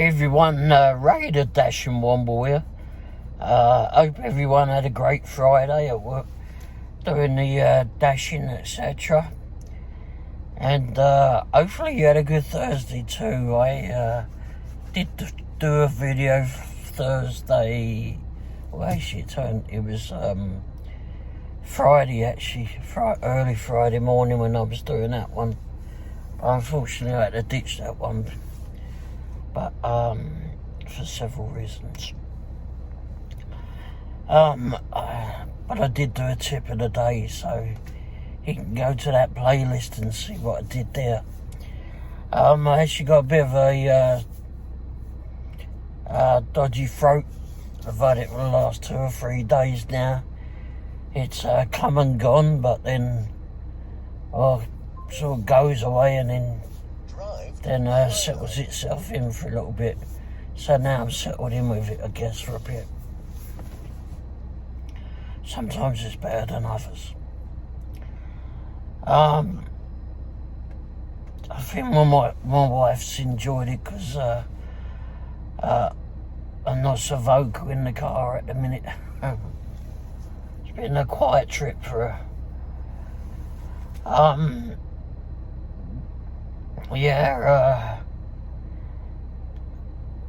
Hey everyone, Raider Dash and Womble here. Hope everyone had a great Friday at work, doing the dashing, etc. And hopefully you had a good Thursday too. I did do a video Thursday. Well, actually it was Friday actually, early Friday morning when I was doing that one. Unfortunately, I had to ditch that one. But for several reasons. But I did do a tip of the day, so you can go to that playlist and see what I did there. I actually got a bit of a dodgy throat. I've had it for the last 2 or 3 days now. It's come and gone, but then sort of goes away and then settles itself in for a little bit. So now I'm settled in with it, I guess, for a bit. Sometimes it's better than others. I think my wife's enjoyed it because I'm not so vocal in the car at the minute. It's been a quiet trip for her.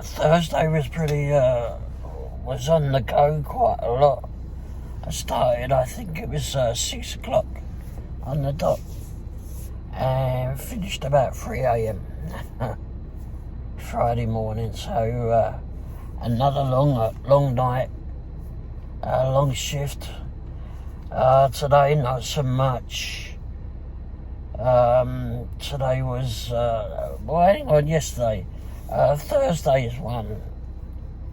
Thursday was was on the go quite a lot. I started, I think it was 6 o'clock on the dot, and finished about 3 a.m. Friday morning. So another long night, long shift. Today not so much. Today was, hang on, yesterday. Thursday's one.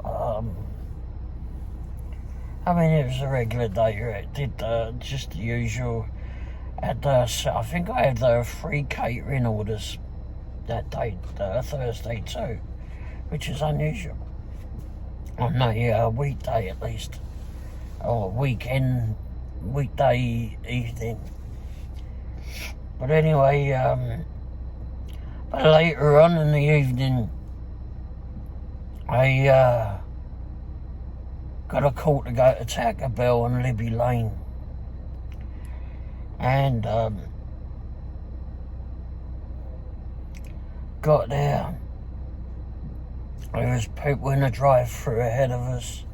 I mean, it was a regular day. It did just the usual. So I think I had 3 catering orders that day, Thursday too, which is unusual. On a weekday at least, or weekday evening. But anyway, but later on in the evening, I got a call to go to TacoBell on Libby Lane. And got there. There was people in the drive-thru ahead of us.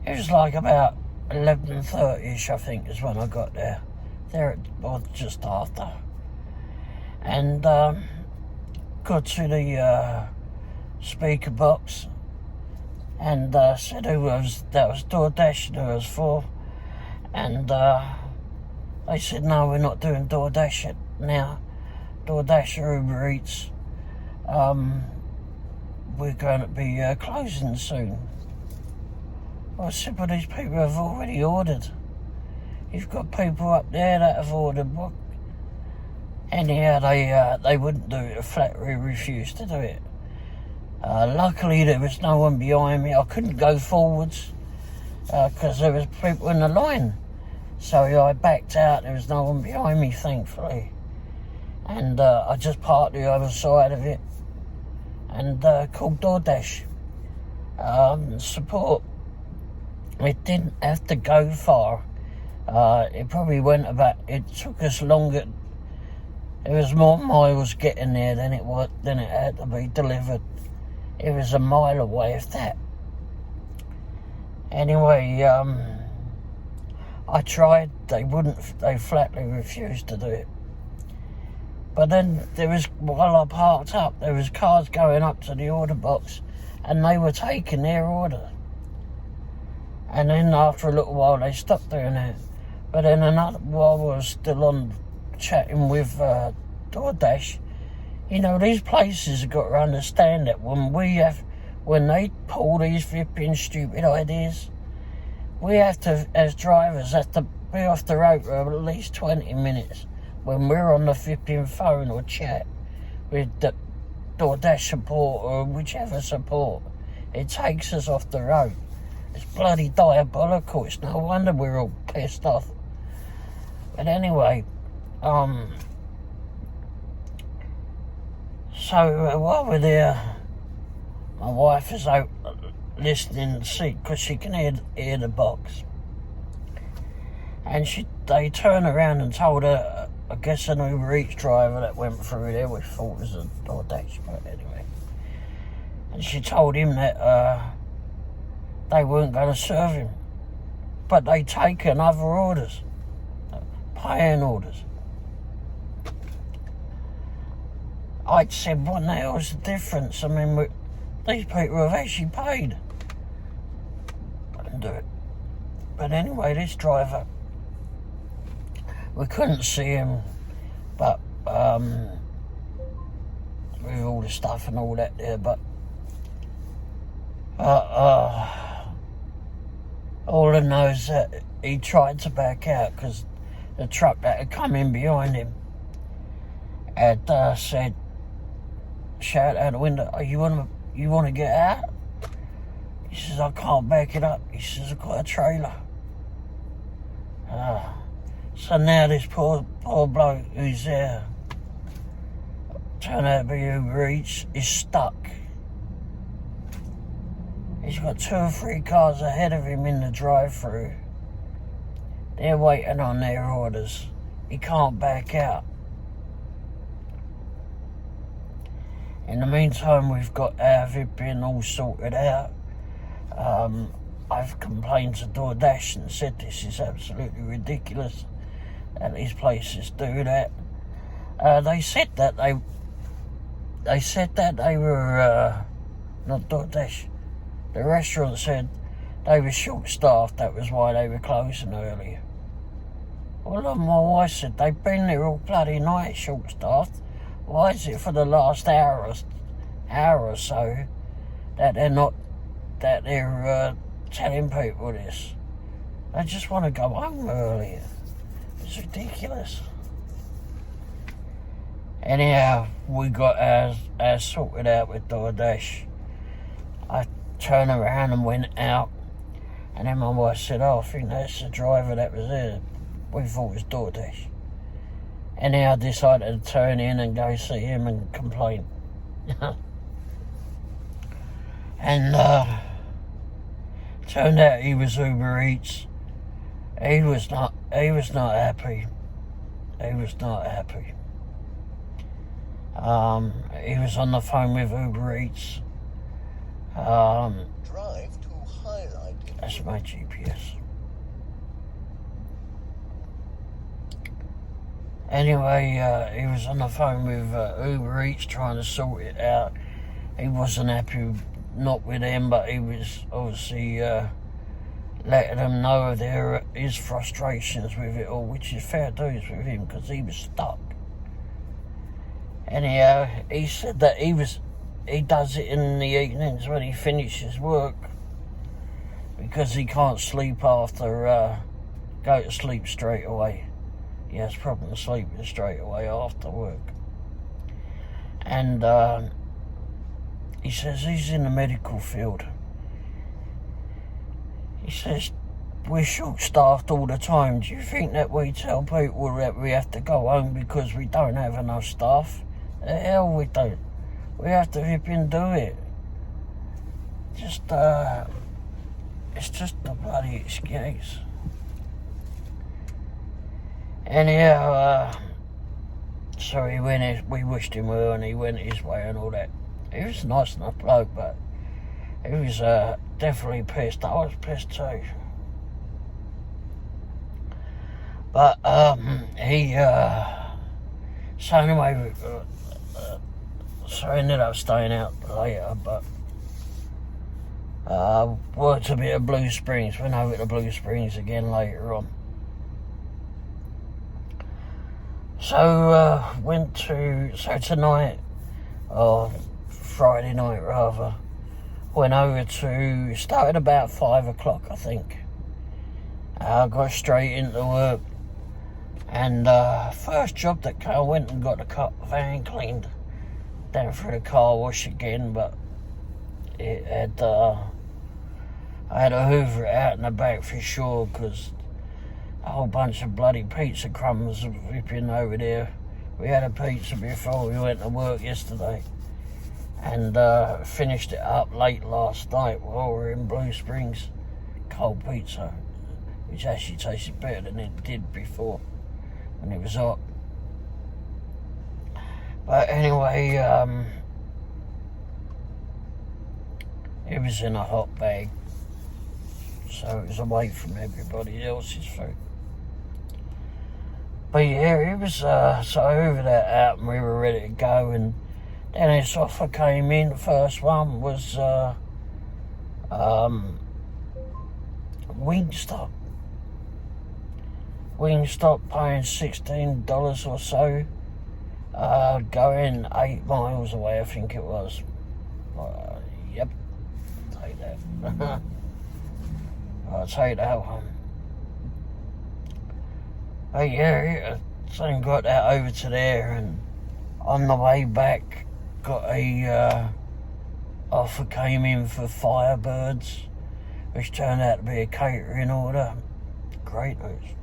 It was like about 11:30ish, I think, is when I got there. Or just after. And got to the speaker box and said that was Doordash and who it was for. And they said, no, we're not doing Doordash now. Doordash or Uber Eats. We're going to be closing soon. I said, but these people have already ordered. You've got people up there that have ordered what? Anyhow, they wouldn't do it. Flatly refused to do it. Luckily, there was no one behind me. I couldn't go forwards because there was people in the line. So I backed out. There was no one behind me, thankfully. And I just parked the other side of it and called Doordash. Support. It didn't have to go far. It probably it took us longer. It was more miles getting there than it had to be delivered. It was a mile away, if that. Anyway, I tried. They flatly refused to do it. But then while I parked up, there was cars going up to the order box and they were taking their order. And then after a little while, they stopped doing that. But then while I was still on chatting with Doordash, you know, these places have got to understand that when they pull these flipping stupid ideas, we have to, as drivers, have to be off the road for at least 20 minutes when we're on the flipping phone or chat with the Doordash support or whichever support. It takes us off the road. It's bloody diabolical. It's no wonder we're all pissed off. But anyway, so while we're there, My wife is out listening to the seat because she can hear the box. And they turned around and told her, I guess an Uber Eats driver that went through there, which thought was a Doordash, but anyway. And she told him that they weren't going to serve him. But they taken other orders, paying orders. I said, what the hell is the difference? I mean, these people have actually paid. Couldn't do it. But anyway, this driver, we couldn't see him, but with all the stuff and all that there, but all I know is that he tried to back out because the truck that had come in behind him had said, shout out the window, oh, you want to get out? He says, I can't back it up. He says, I've got a trailer. So now this poor bloke who's there, turned out to be Uber Eats, is stuck. He's got 2 or 3 cars ahead of him in the drive-through. They're waiting on their orders. He can't back out. In the meantime, we've got our VPN all sorted out. I've complained to Doordash and said this is absolutely ridiculous that these places do that. They said that they were not Doordash. The restaurant said they were short-staffed. That was why they were closing earlier. Well, my wife said they've been there all bloody night, short-staffed. Why is it for the last hour or so that they're telling people this? They just want to go home earlier. It's ridiculous. Anyhow, we got ours sorted out with Doordash. I turned around and went out, and then my wife said, oh, I think that's the driver that was there. We thought it was Doordash. Anyhow, I decided to turn in and go see him and complain. And turned out he was Uber Eats. He was not happy. He was not happy. He was on the phone with Uber Eats. Drive to highlighted. That's my GPS. Anyway, he was on the phone with Uber Eats trying to sort it out. He wasn't happy, not with them, but he was obviously letting them know of his frustrations with it all, which is fair dues with him because he was stuck. Anyhow, he said that he does it in the evenings when he finishes work because he can't sleep after, go to sleep straight away. He has problems sleeping straight away after work. And he says he's in the medical field. He says, we're short-staffed all the time. Do you think that we tell people that we have to go home because we don't have enough staff? The hell we don't. We have to rip and do it. It's just a bloody excuse. Anyhow, so we wished him well and he went his way and all that. He was a nice enough bloke, but he was definitely pissed. I was pissed too. But so anyway, so I ended up staying out later, but worked a bit of Blue Springs, went over to Blue Springs again later on. So tonight, or Friday night rather, started about 5 o'clock I think. I got straight into work, and first job that I went and got the van cleaned, down through the car wash again, but it had, I had to hoover it out in the back for sure, because a whole bunch of bloody pizza crumbs ripping over there. We had a pizza before we went to work yesterday, and finished it up late last night while we were in Blue Springs. Cold pizza, which actually tasted better than it did before when it was hot. But anyway, it was in a hot bag, so it was away from everybody else's food. But yeah, it was, so I hoovered that out and we were ready to go, and then this offer came in. The first one was Wingstop. Wingstop paying $16 or so, going 8 miles away, I think it was. Yep, take that. I'll take that one. But yeah, so got that over to there, and on the way back, got a offer came in for Firebirds, which turned out to be a catering order. Great news.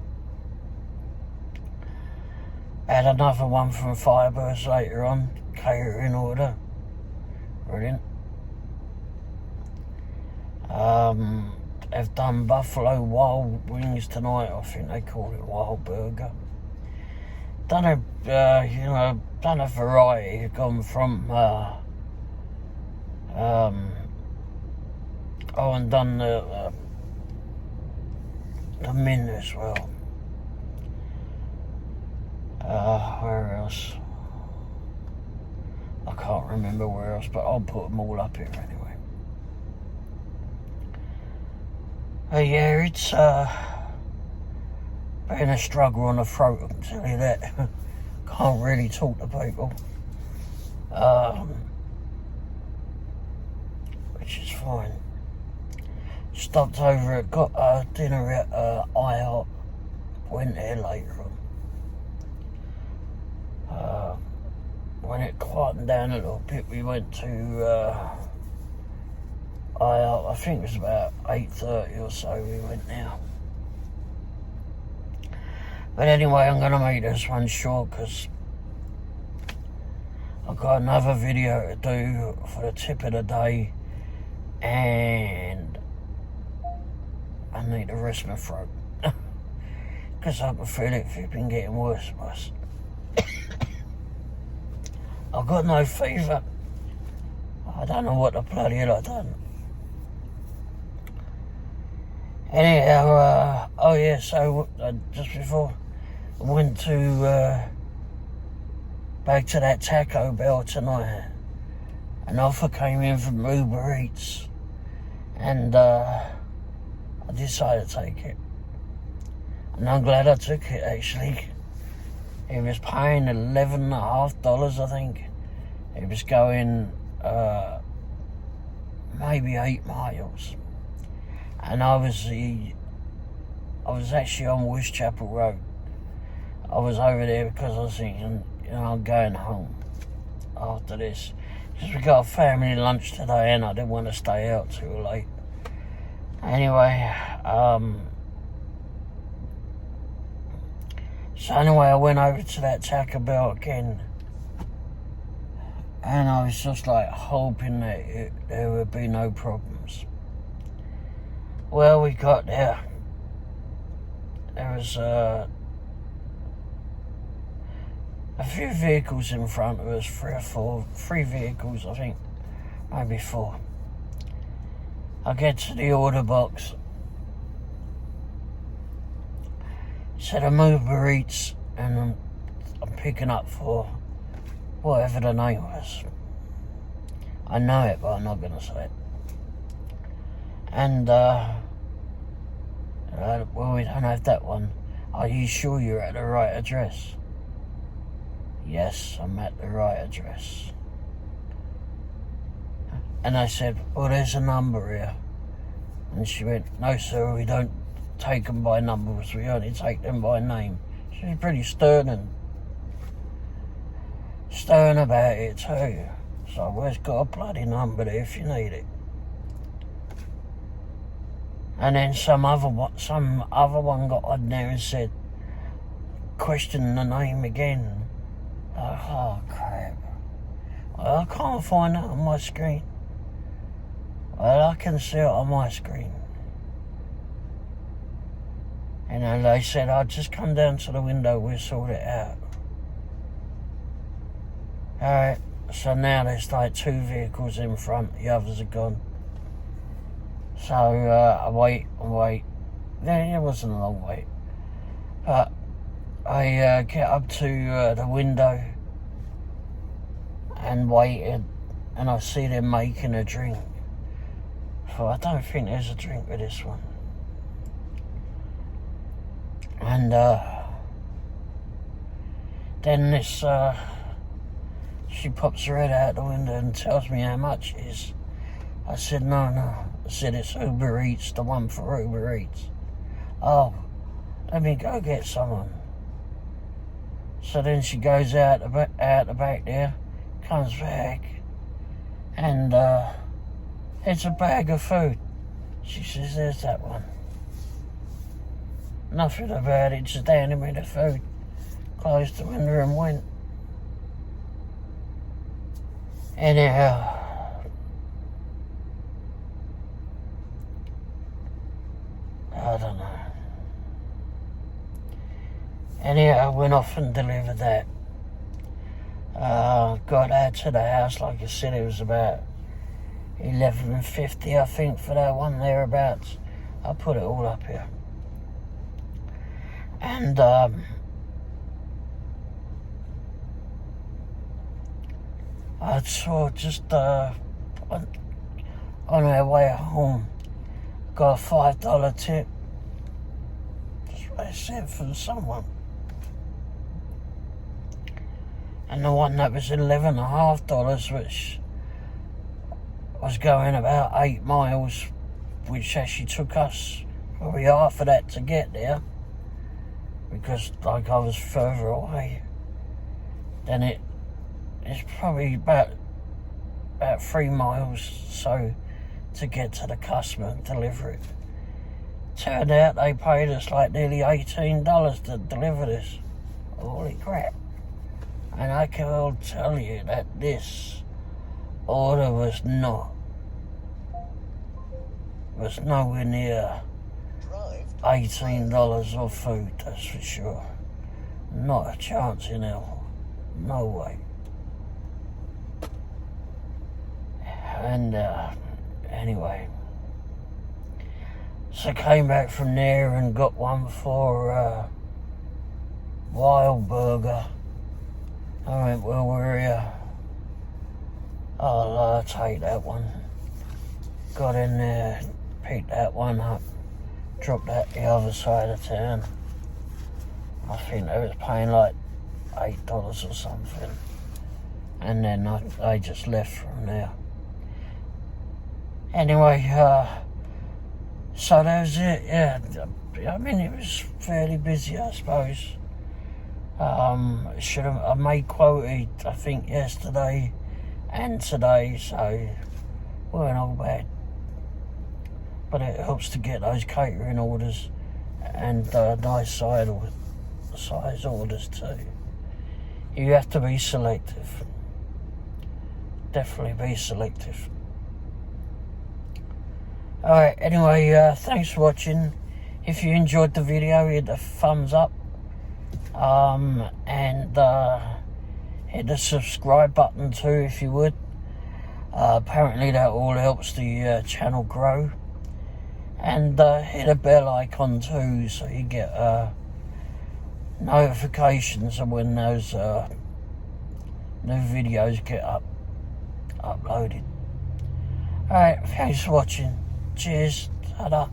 Had another one from Firebirds later on, catering order. Brilliant. They've done Buffalo Wild Wings tonight. I think they call it Wild Burger. Done a variety. Gone from and done the mint as well. Where else? I can't remember where else, but I'll put them all up here anyway. Yeah, it's been a struggle on the throat, I can tell you that. Can't really talk to people. Which is fine. Stopped over at, got dinner at IHOP. Went there later on. When it quietened down a little bit, we went to I think it was about 8:30 or so we went now. But anyway, I'm going to make this one short because I've got another video to do for the tip of the day, and I need to rest my throat because I can feel it been getting worse and worse. I've got no fever. I don't know what the bloody hell I've done. Anyhow, oh yeah, so just before I went to back to that TacoBell tonight, an offer came in from Uber Eats, and I decided to take it, and I'm glad I took it. Actually, it was paying $11.50, I think. It was going maybe 8 miles. And I was actually on Westchapel Road. I was over there because I was thinking, I'm going home after this. Because we got a family lunch today and I didn't want to stay out too late. Anyway, I went over to that TacoBell again. And I was just like hoping that there would be no problems. Well, we got there. There was a few vehicles in front of us, 3 vehicles, I think, maybe 4. I get to the order box. It said I'm Uber Eats, and I'm picking up for whatever the name was. I know it, but I'm not going to say it. And, well, we don't have that one. Are you sure you're at the right address? Yes, I'm at the right address. And I said, well, there's a number here. And she went, no, sir, we don't take them by numbers. We only take them by name. She was pretty stern about it too. So, well, it's got a bloody number there if you need it. And then some other one got on there and said, question the name again. Oh, crap. I can't find that on my screen. Well, I can see it on my screen. And then they said, I'll just come down to the window, we'll sort it out. Alright, so now there's like 2 vehicles in front, the others are gone. So I wait. Then it wasn't a long wait. But I get up to the window and waited, and I see them making a drink. So I don't think there's a drink with this one. And then this, she pops her head out the window and tells me how much it is. I said, no. I said, it's Uber Eats, the one for Uber Eats. Oh, let me go get someone. So then she goes out the back there, comes back, and it's a bag of food. She says, there's that one. Nothing about it, just handed me the food. Closed the window and went. Anyhow, I don't know. Anyhow, I went off and delivered that. Got out to the house, like I said, it was about 11:50, I think, for that one, thereabouts. I put it all up here. And I saw just on our way home, got a $5 tip. That's what I said from someone. And the one that was $11.50, which was going about 8 miles, which actually took us probably half of that to get there, because like I was further away. Then it's probably about 3 miles so to get to the customer and deliver it. Turned out they paid us like nearly $18 to deliver this. Holy crap. And I can well tell you that this order was nowhere near $18 of food, that's for sure. Not a chance in hell. No way. And anyway, so I came back from there and got one for Wild Burger. I went, well, where are you? I'll take that one. Got in there, picked that one up, dropped that the other side of town. I think they was paying like $8 or something. And then I just left from there. Anyway, so that was it, yeah. I mean, it was fairly busy, I suppose. I made quota, I think, yesterday and today, so weren't all bad. But it helps to get those catering orders and nice size orders too. You have to be selective. Definitely be selective. Alright, anyway, thanks for watching. If you enjoyed the video, hit the thumbs up. And hit the subscribe button too, if you would. Apparently that all helps the channel grow. And hit a bell icon too, so you get notifications of when those new videos get uploaded. Alright, thanks for watching. Cheers. Ta-da.